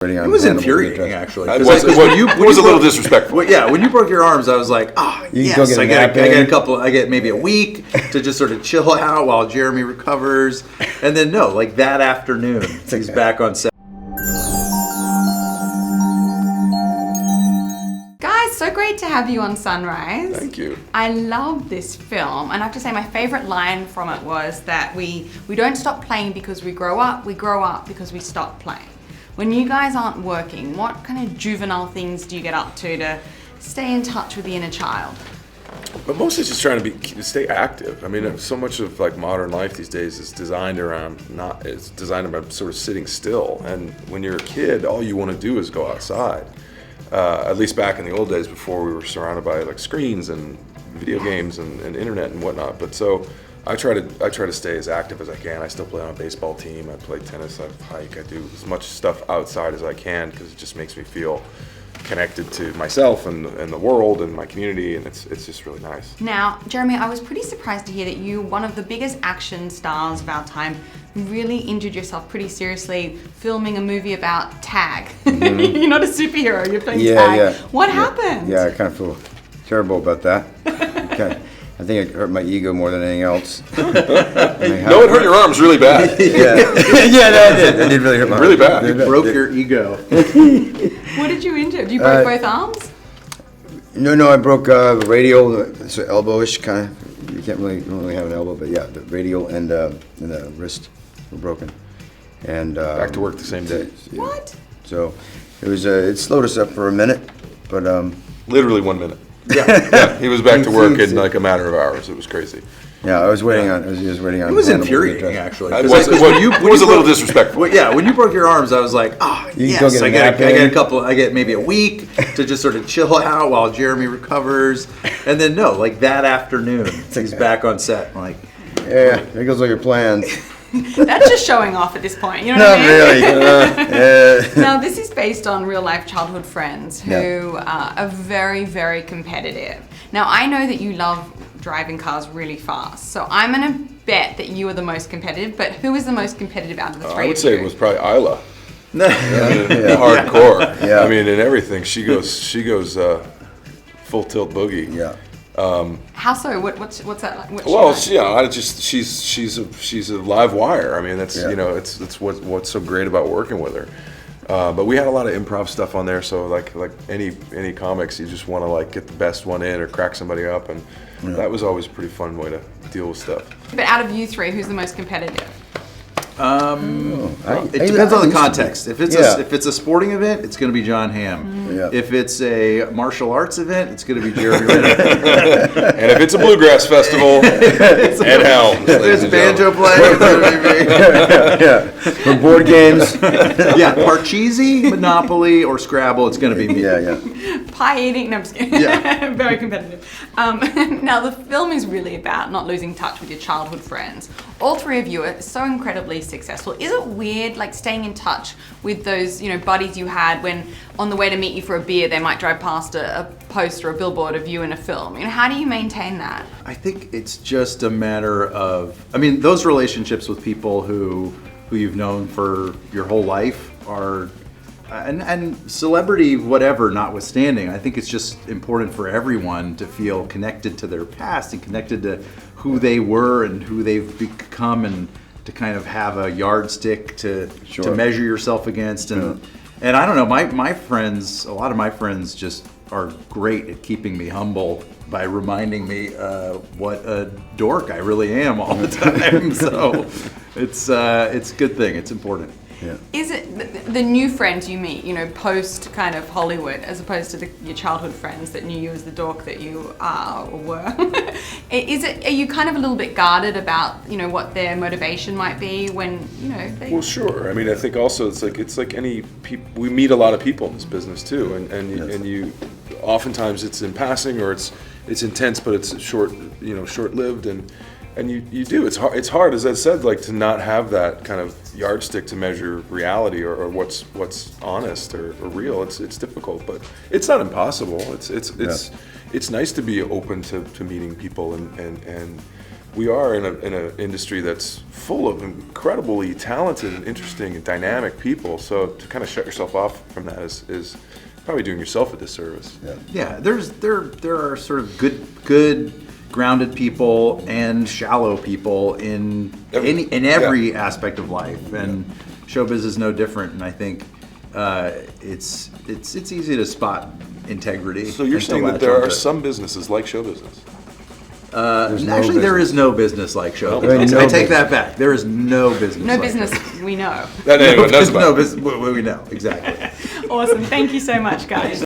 It was infuriating, actually. It was a little disrespectful. When you broke your arms, I was like, yes, I get maybe a week to just sort of chill out while Jeremy recovers. And then that afternoon, he's back on set. Guys, so great to have you on Sunrise. Thank you. I love this film, and I have to say my favorite line from it was that we don't stop playing because we grow up because we stop playing. When you guys aren't working, what kind of juvenile things do you get up to stay in touch with the inner child? But mostly just trying to stay active. I mean, so much of modern life these days is designed around sort of sitting still. And when you're a kid, all you want to do is go outside. At least back in the old days before we were surrounded by screens and video games and internet and whatnot. But so I try to stay as active as I can. I still play on a baseball team. I play tennis. I hike. I do as much stuff outside as I can because it just makes me feel connected to myself and the world and my community, and it's just really nice. Now, Jeremy, I was pretty surprised to hear that you, one of the biggest action stars of our time, really injured yourself pretty seriously filming a movie about tag. Mm-hmm. You're not a superhero. You're playing tag. Yeah. What happened? Yeah, I kind of feel terrible about that. I think it hurt my ego more than anything else. No, it hurt your arms really bad. It did really hurt my arms. Really bad. It broke your ego. What did you injure? Did you break both arms? No, I broke the radial, so elbowish kind of. You don't really have an elbow, but yeah, the radial and the wrist were broken. And back to work the same day. Yeah. What? So it slowed us up for a minute, but literally 1 minute. Yeah, he was back to work in a matter of hours. It was crazy. Yeah, I was waiting on. It was infuriating, actually. It was a little disrespectful. When you broke your arms, I was like, yes, I get maybe a week to just sort of chill out while Jeremy recovers. And then that afternoon, he's back on set. I'm like, yeah, there goes all your plans. That's just showing off at this point, you know what I mean? Not really. Now, this is based on real-life childhood friends who are very, very competitive. Now, I know that you love driving cars really fast, so I'm going to bet that you are the most competitive, but who is the most competitive out of the three of you? I would say it was probably Isla. Hardcore. Yeah. I mean, in everything, she goes full tilt boogie. Yeah. How so? What's that like? Well, she's a live wire. I mean, that's it's what's so great about working with her. But we had a lot of improv stuff on there, so like any comics, you just want to get the best one in or crack somebody up, and that was always a pretty fun way to deal with stuff. But out of you three, who's the most competitive? It depends on the context. If it's a sporting event, it's going to be Jon Hamm. Yeah. If it's a martial arts event, it's going to be Jeremy Renner. And if it's a bluegrass festival, at Helms. If it's banjo playing, it's going to be me. For board games. Parcheesi, Monopoly, or Scrabble, it's going to be me. Pie eating, no, I'm just kidding. Yeah. Very competitive. Now, the film is really about not losing touch with your childhood friends. All three of you are so incredibly successful. Is it weird, staying in touch with those, buddies you had when on the way to meet you for a beer, they might drive past a poster, a billboard of you in a film? How do you maintain that? I think it's just a matter of, those relationships with people who you've known for your whole life are, and celebrity whatever notwithstanding, I think it's just important for everyone to feel connected to their past and connected to who they were and who they've become, and to kind of have a yardstick to measure yourself against. And I don't know, my friends, a lot of my friends just are great at keeping me humble by reminding me what a dork I really am all the time. So it's a good thing. It's important. Yeah. Is it the new friends you meet, post kind of Hollywood, as opposed to your childhood friends that knew you as the dork that you are or were? Are you kind of a little bit guarded about, what their motivation might be when, they... Well, sure. I think also it's like any people, we meet a lot of people in this business too, and you oftentimes it's in passing or it's intense, but it's short-lived, and you do. It's hard, as I said, to not have that kind of yardstick to measure reality or what's honest or real. It's difficult, but it's not impossible. It's nice to be open to meeting people and we are in an industry that's full of incredibly talented and interesting and dynamic people. So to kind of shut yourself off from that is probably doing yourself a disservice. Yeah. There are sort of good grounded people and shallow people in every aspect of life, and showbiz is no different. And I think it's easy to spot integrity. So you're saying that there are some businesses like show business? Actually, there is no business like show business. I take that back. There is no business. No like business show. We know. That anyone knows about. No business we know exactly. Awesome. Thank you so much, guys.